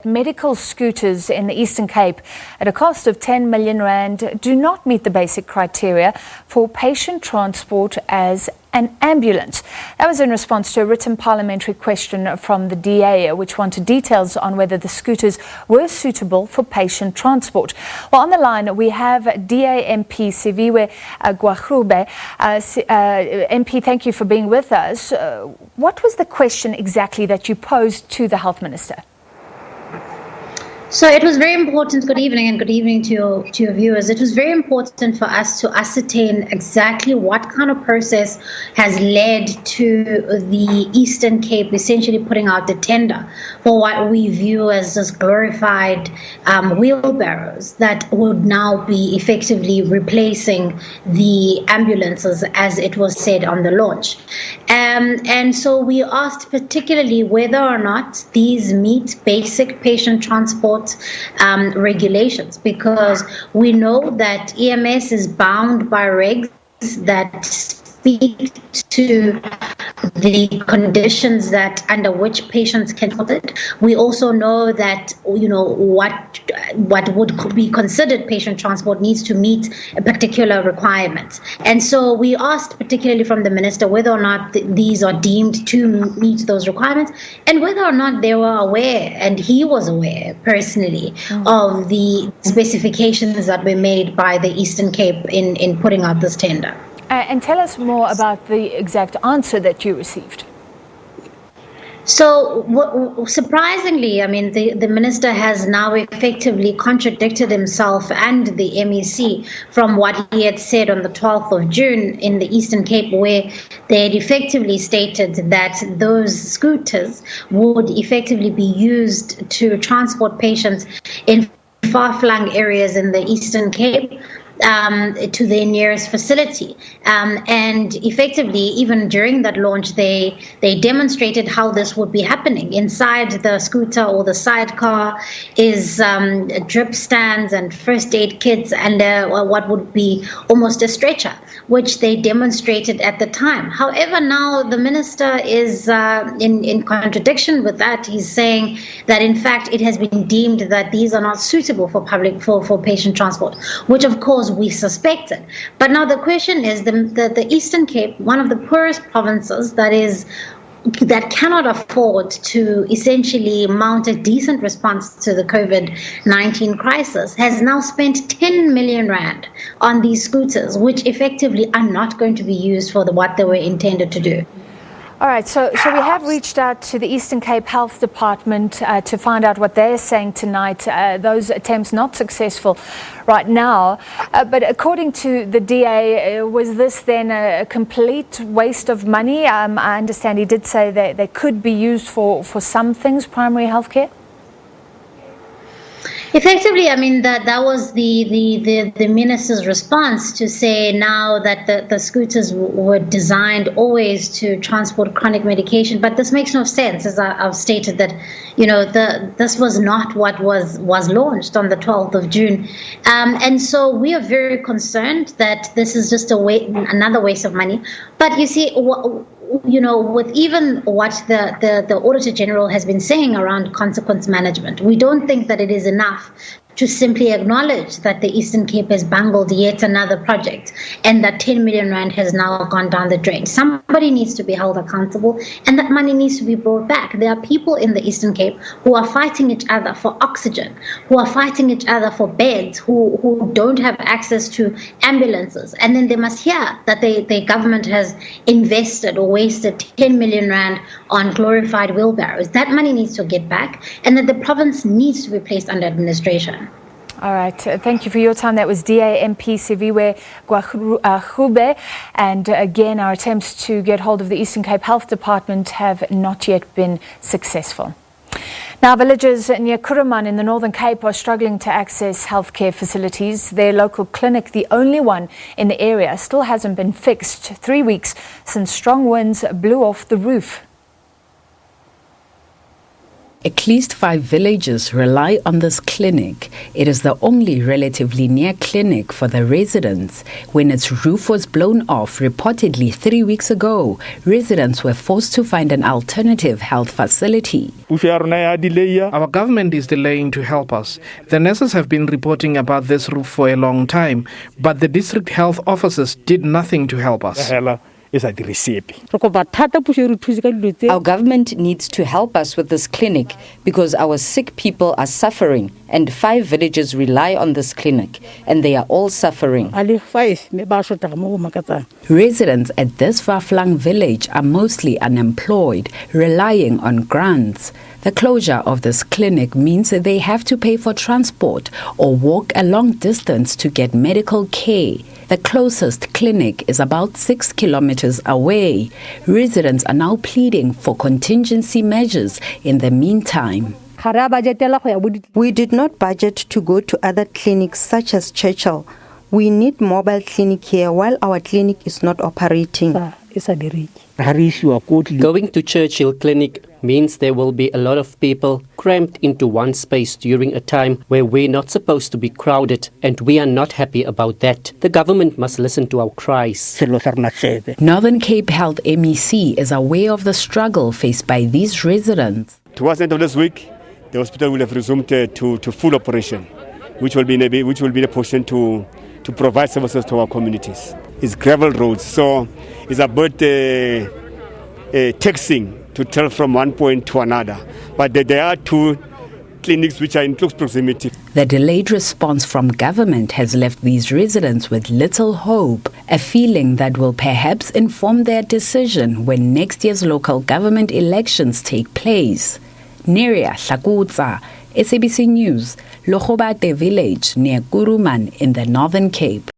Medical scooters in the Eastern Cape at a cost of 10 million rand do not meet the basic criteria for patient transport as an ambulance. That was in response to a written parliamentary question from the DA, which wanted details on whether the scooters were suitable for patient transport. Well, on the line, we have DA MP Siviwe Gwarube. MP, thank you for being with us. What was the question exactly that you posed to the Health Minister? So it was very important, good evening to your viewers. It was very important for us to ascertain exactly what kind of process has led to the Eastern Cape essentially putting out the tender for what we view as just glorified wheelbarrows that would now be effectively replacing the ambulances, as it was said on the launch. And so we asked particularly whether or not these meet basic patient transport regulations, because we know that EMS is bound by regs that speak to the conditions that under which patients can put it. We also know that what would be considered patient transport needs to meet a particular requirements. And so we asked particularly from the minister whether or not these are deemed to meet those requirements, and whether or not they were aware, and he was aware personally, of the specifications that were made by the Eastern Cape in putting out this tender. And tell us more about the exact answer that you received. So, surprisingly, I mean, the minister has now effectively contradicted himself and the MEC from what he had said on the 12th of June in the Eastern Cape, where they had effectively stated that those scooters would effectively be used to transport patients in far-flung areas in the Eastern Cape to their nearest facility. And effectively, even during that launch, they demonstrated how this would be happening. Inside the scooter or the sidecar is drip stands and first aid kits and what would be almost a stretcher, which they demonstrated at the time. However, now the minister is in contradiction with that. He's saying that in fact it has been deemed that these are not suitable for patient transport, which of course we suspected. But now the question is, the Eastern Cape, one of the poorest provinces that cannot afford to essentially mount a decent response to the COVID-19 crisis, has now spent 10 million rand on these scooters, which effectively are not going to be used for what they were intended to do. All right, so we have reached out to the Eastern Cape Health Department to find out what they're saying tonight. Those attempts not successful right now. But according to the DA, was this then a complete waste of money? I understand he did say that they could be used for some things, primary health care. Effectively, I mean, that was the minister's response to say now that the scooters were designed always to transport chronic medication. But this makes no sense, as I've stated, that this was not what was launched on the 12th of June. And so we are very concerned that this is just another waste of money. But you see, with even what the Auditor General has been saying around consequence management, we don't think that it is enough to simply acknowledge that the Eastern Cape has bungled yet another project and that 10 million rand has now gone down the drain. Somebody needs to be held accountable, and that money needs to be brought back. There are people in the Eastern Cape who are fighting each other for oxygen, who are fighting each other for beds, who don't have access to ambulances. And then they must hear that the government has invested or wasted 10 million rand on glorified wheelbarrows. That money needs to get back, and that the province needs to be placed under administration. All right. Thank you for your time. That was DA MP Siviwe Gwarube. And again, our attempts to get hold of the Eastern Cape Health Department have not yet been successful. Now, villagers near Kuruman in the Northern Cape are struggling to access healthcare facilities. Their local clinic, the only one in the area, still hasn't been fixed 3 weeks since strong winds blew off the roof. At least 5 villages rely on this clinic. It is the only relatively near clinic for the residents. When its roof was blown off, reportedly 3 weeks ago, residents were forced to find an alternative health facility. Our government is delaying to help us. The nurses have been reporting about this roof for a long time, but the district health officers did nothing to help us. Our government needs to help us with this clinic because our sick people are suffering and 5 villages rely on this clinic and they are all suffering. Residents at this far-flung village are mostly unemployed, relying on grants. The closure of this clinic means that they have to pay for transport or walk a long distance to get medical care. The closest clinic is about 6 kilometers away. Residents are now pleading for contingency measures in the meantime. We did not budget to go to other clinics such as Churchill. We need mobile clinic here while our clinic is not operating. Going to Churchill Clinic means there will be a lot of people cramped into one space during a time where we're not supposed to be crowded, and we are not happy about that. The government must listen to our cries. Northern Cape Health MEC is aware of the struggle faced by these residents. Towards the end of this week, the hospital will have resumed to full operation, which will be in a position to provide services to our communities. It's gravel roads, so it's about taxing to travel from one point to another. But there are 2 clinics which are in close proximity. The delayed response from government has left these residents with little hope, a feeling that will perhaps inform their decision when next year's local government elections take place. Neria Hlakutsa, SABC News, Logobate village near Kuruman in the Northern Cape.